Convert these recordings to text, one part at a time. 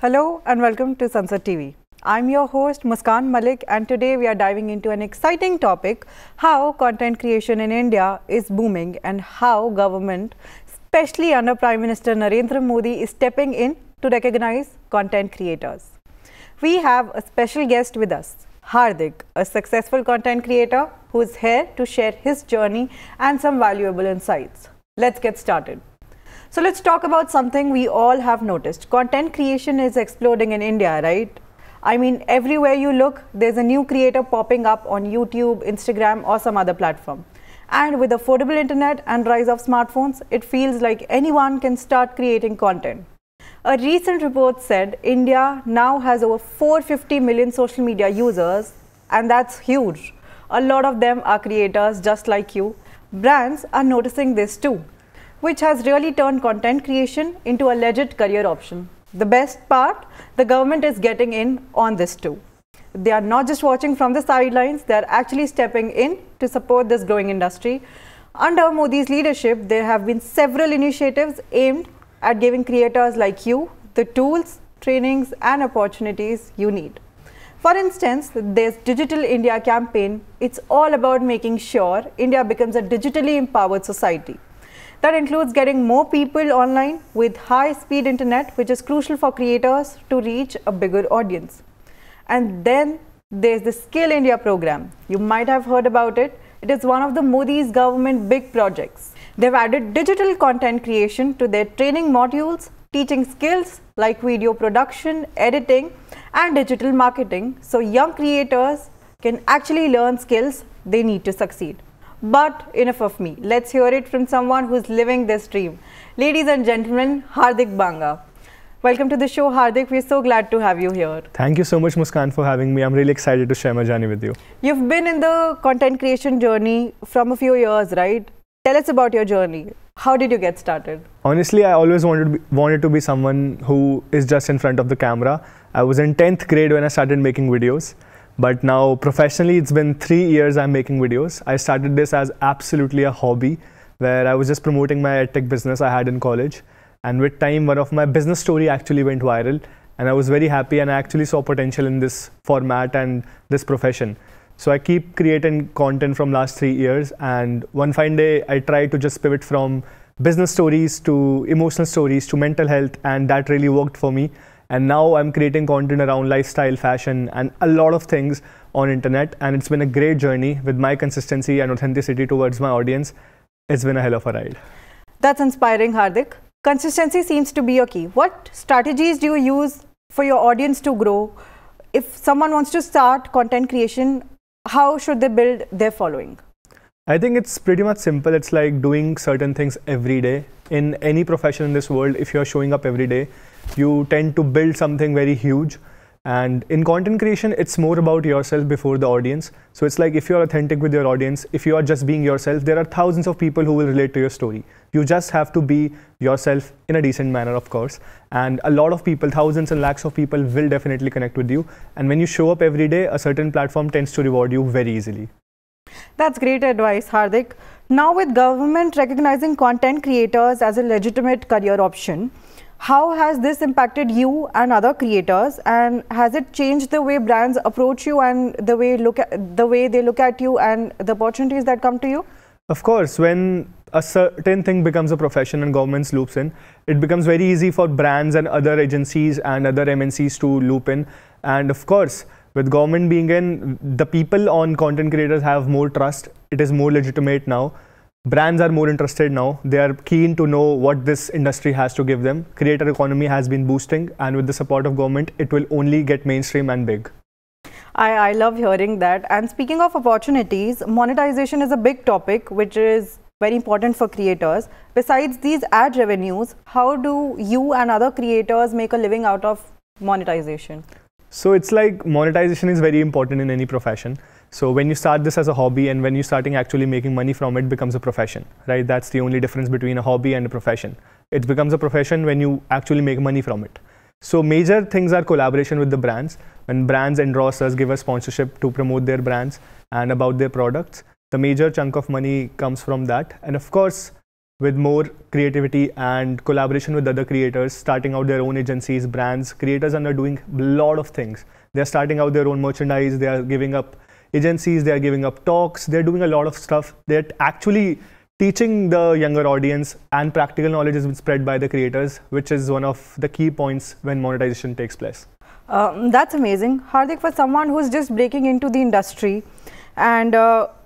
Hello and welcome to Sansad TV. I'm your host Muskan Malik, and today we are diving into an exciting topic: how content creation in India is booming and how government, especially under Prime Minister Narendra Modi, is stepping in to recognize content creators. We have a special guest with us, Hardik, a successful content creator who is here to share his journey and some valuable insights. Let's get started. So let's talk about something we all have noticed. Content creation is exploding in India, right? I mean, everywhere you look, there's a new creator popping up on YouTube, Instagram, or some other platform. And with affordable internet and rise of smartphones, it feels like anyone can start creating content. A recent report said India now has over 450 million social media users, and that's huge. A lot of them are creators just like you. Brands are noticing this too, which has really turned content creation into a legit career option. The best part, the government is getting in on this too. They are not just watching from the sidelines, they are actually stepping in to support this growing industry. Under Modi's leadership, there have been several initiatives aimed at giving creators like you the tools, trainings and opportunities you need. For instance, there's Digital India campaign. It's all about making sure India becomes a digitally empowered society. That includes getting more people online with high-speed internet, which is crucial for creators to reach a bigger audience. And then there's the Skill India program. You might have heard about it. It is one of the Modi's government big projects. They've added digital content creation to their training modules, teaching skills like video production, editing, and digital marketing, so young creators can actually learn skills they need to succeed. But enough of me. Let's hear it from someone who's living this dream. Ladies and gentlemen, Hardik Banga. Welcome to the show, Hardik. We're so glad to have you here. Thank you so much, Muskan, for having me. I'm really excited to share my journey with you. You've been in the content creation journey from a few years, right? Tell us about your journey. How did you get started? Honestly, I always wanted to be someone who is just in front of the camera. I was in 10th grade when I started making videos. But now professionally, it's been 3 years I'm making videos. I started this as absolutely a hobby where I was just promoting my edtech business I had in college. And with time, one of my business story actually went viral. And I was very happy and I actually saw potential in this format and this profession. So I keep creating content from last 3 years. And one fine day, I tried to just pivot from business stories to emotional stories to mental health. And that really worked for me. And now I'm creating content around lifestyle, fashion, and a lot of things on internet. And it's been a great journey with my consistency and authenticity towards my audience. It's been a hell of a ride. That's inspiring, Hardik. Consistency seems to be your key. What strategies do you use for your audience to grow? If someone wants to start content creation, how should they build their following? I think it's pretty much simple. It's like doing certain things every day. In any profession in this world, if you're showing up every day, you tend to build something very huge. And in content creation, it's more about yourself before the audience. So it's like if you're authentic with your audience, if you are just being yourself, there are thousands of people who will relate to your story. You just have to be yourself in a decent manner, of course. And a lot of people, thousands and lakhs of people will definitely connect with you. And when you show up every day, a certain platform tends to reward you very easily. That's great advice, Hardik. Now with government recognizing content creators as a legitimate career option, how has this impacted you and other creators, and has it changed the way brands approach you and the way they look at you and the opportunities that come to you? Of course, when a certain thing becomes a profession and government loops in, it becomes very easy for brands and other agencies and other MNCs to loop in. And of course, with government being in, the people on content creators have more trust. It is more legitimate now. Brands are more interested now. They are keen to know what this industry has to give them. Creator economy has been boosting, and with the support of government, it will only get mainstream and big. I love hearing that. And speaking of opportunities, monetization is a big topic which is very important for creators. Besides these ad revenues, how do you and other creators make a living out of monetization? So it's like monetization is very important in any profession. So when you start this as a hobby and when you're starting actually making money from it, becomes a profession, right? That's the only difference between a hobby and a profession. It becomes a profession when you actually make money from it. So major things are collaboration with the brands. When brands endorse us, give us sponsorship to promote their brands and about their products, the major chunk of money comes from that. And of course, with more creativity and collaboration with other creators, starting out their own agencies, brands. Creators are now doing a lot of things. They're starting out their own merchandise, they are giving up agencies, they are giving up talks, they're doing a lot of stuff. They're actually teaching the younger audience, and practical knowledge has been spread by the creators, which is one of the key points when monetization takes place. That's amazing. Hardik, for someone who's just breaking into the industry and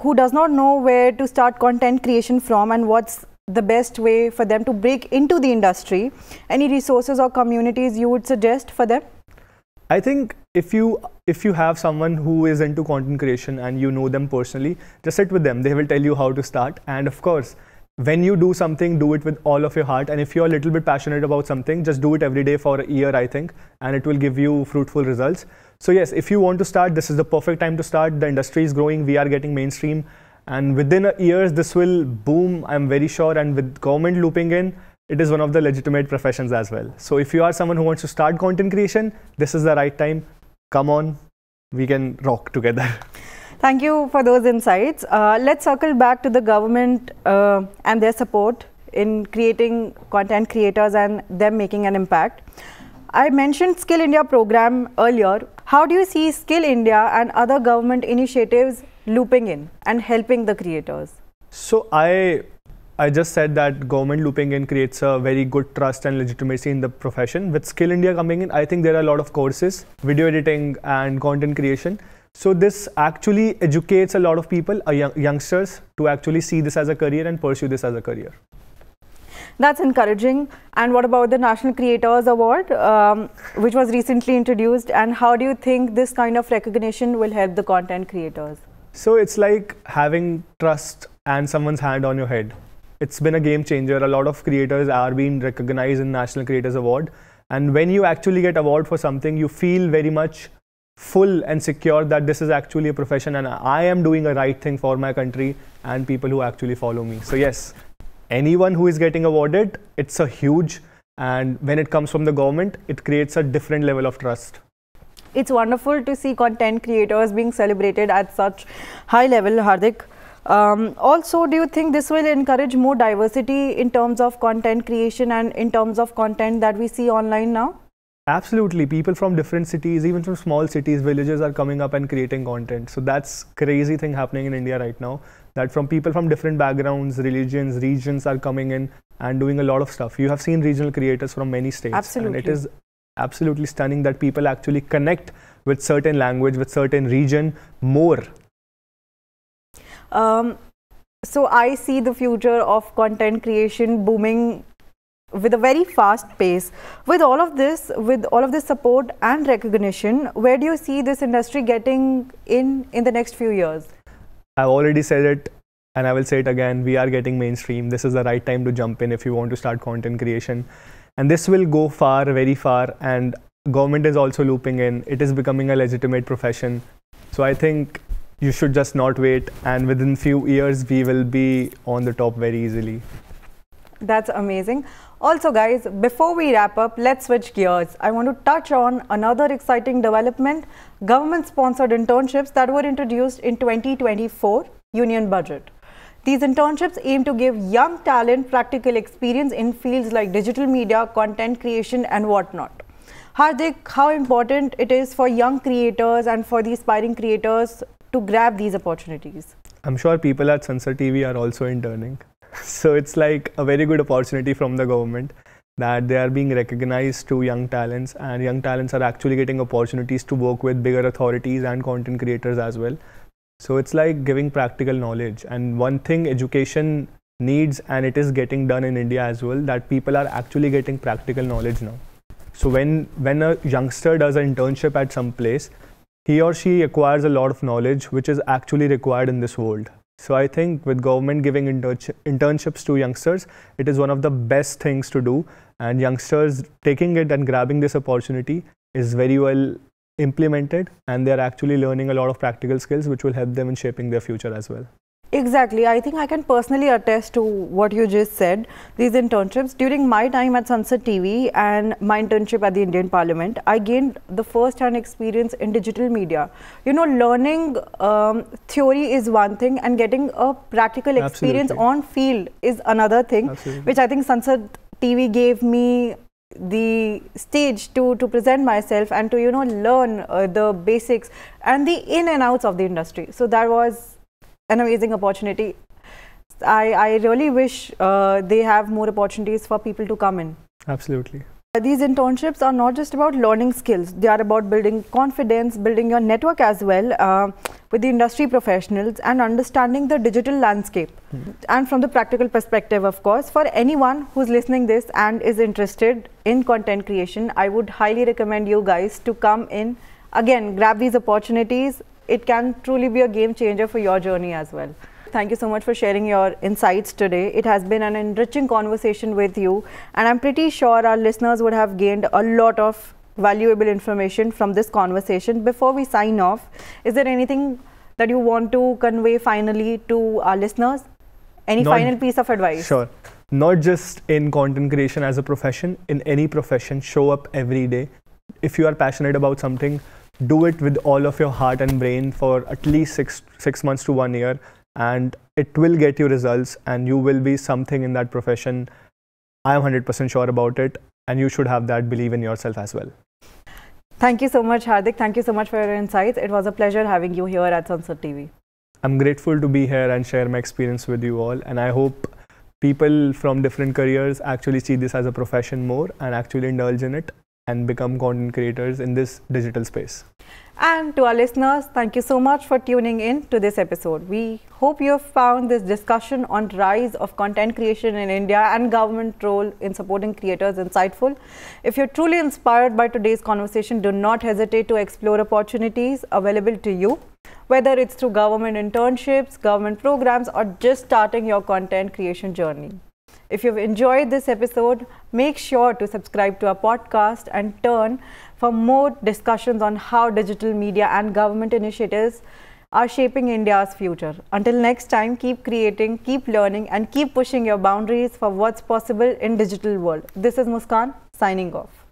who does not know where to start content creation from and what's the best way for them to break into the industry, any resources or communities you would suggest for them? I think if you have someone who is into content creation and you know them personally, just sit with them. They will tell you how to start. And of course, when you do something, do it with all of your heart. And if you're a little bit passionate about something, just do it every day for a year, I think, and it will give you fruitful results. So yes, if you want to start, this is the perfect time to start. The industry is growing, we are getting mainstream. And within a years, this will boom, I'm very sure. And with government looping in, it is one of the legitimate professions as well. So if you are someone who wants to start content creation, this is the right time. Come on, we can rock together. Thank you for those insights. Let's circle back to the government and their support in creating content creators and them making an impact. I mentioned Skill India program earlier. How do you see Skill India and other government initiatives looping in and helping the creators? So I just said that government looping in creates a very good trust and legitimacy in the profession. With Skill India coming in, I think there are a lot of courses, video editing and content creation. So this actually educates a lot of people, youngsters, to actually see this as a career and pursue this as a career. That's encouraging. And what about the National Creators Award, which was recently introduced? And how do you think this kind of recognition will help the content creators? So it's like having trust and someone's hand on your head. It's been a game changer. A lot of creators are being recognized in National Creators Award. And when you actually get award for something, you feel very much full and secure that this is actually a profession and I am doing a right thing for my country and people who actually follow me. So yes, anyone who is getting awarded, it's a huge, and when it comes from the government, it creates a different level of trust. It's wonderful to see content creators being celebrated at such high level, Hardik. Also, do you think this will encourage more diversity in terms of content creation and in terms of content that we see online now? Absolutely. People from different cities, even from small cities, villages are coming up and creating content. So that's crazy thing happening in India right now, that from people from different backgrounds, religions, regions are coming in and doing a lot of stuff. You have seen regional creators from many states. Absolutely. And it is absolutely stunning that people actually connect with certain language, with certain region more. So I see the future of content creation booming with a very fast pace. With all of this support and recognition, where do you see this industry getting in the next few years? I've already said it and I will say it again. We are getting mainstream. This is the right time to jump in if you want to start content creation. And this will go far, very far. And government is also looping in. It is becoming a legitimate profession. So I think you should just not wait. And within few years, we will be on the top very easily. That's amazing. Also guys, before we wrap up, let's switch gears. I want to touch on another exciting development, government-sponsored internships that were introduced in 2024 Union Budget. These internships aim to give young talent practical experience in fields like digital media, content creation and whatnot. Hardik, how important it is for young creators and for the aspiring creators to grab these opportunities? I'm sure people at Sansad TV are also interning. So it's like a very good opportunity from the government that they are being recognized to young talents, and young talents are actually getting opportunities to work with bigger authorities and content creators as well. So it's like giving practical knowledge, and one thing education needs, and it is getting done in India as well, that people are actually getting practical knowledge now. So when a youngster does an internship at some place, he or she acquires a lot of knowledge which is actually required in this world. So I think with government giving internships to youngsters, it is one of the best things to do, and youngsters taking it and grabbing this opportunity is very well implemented, and they are actually learning a lot of practical skills which will help them in shaping their future as well. Exactly. I think I can personally attest to what you just said. These internships, during my time at Sansad TV and my internship at the Indian Parliament, I gained the first-hand experience in digital media. You know, learning theory is one thing and getting a practical experience on field is another thing, which I think Sansad TV gave me the stage to present myself and to, you know, learn the basics and the in and outs of the industry. So that was an amazing opportunity. I really wish they have more opportunities for people to come in. Absolutely. These internships are not just about learning skills. They are about building confidence, building your network as well with the industry professionals and understanding the digital landscape. And from the practical perspective, of course, for anyone who's listening this and is interested in content creation, I would highly recommend you guys to come in. Again, grab these opportunities. It can truly be a game changer for your journey as well. Thank you so much for sharing your insights today. It has been an enriching conversation with you, and I'm pretty sure our listeners would have gained a lot of valuable information from this conversation. Before we sign off, is there anything that you want to convey finally to our listeners? Any final piece of advice? Sure. Not just in content creation as a profession, in any profession, show up every day. If you are passionate about something, do it with all of your heart and brain for at least six months to 1 year, and it will get you results and you will be something in that profession. I am 100% sure about it, and you should have that belief in yourself as well. Thank you so much, Hardik. Thank you so much for your insights. It was a pleasure having you here at Sansad TV. I'm grateful to be here and share my experience with you all, and I hope people from different careers actually see this as a profession more and actually indulge in it and become content creators in this digital space. And to our listeners, thank you so much for tuning in to this episode. We hope you have found this discussion on rise of content creation in India and government role in supporting creators insightful. If you're truly inspired by today's conversation, do not hesitate to explore opportunities available to you, whether it's through government internships, government programs, or just starting your content creation journey. If you've enjoyed this episode, make sure to subscribe to our podcast and turn for more discussions on how digital media and government initiatives are shaping India's future. Until next time, keep creating, keep learning, and keep pushing your boundaries for what's possible in digital world. This is Muskan signing off.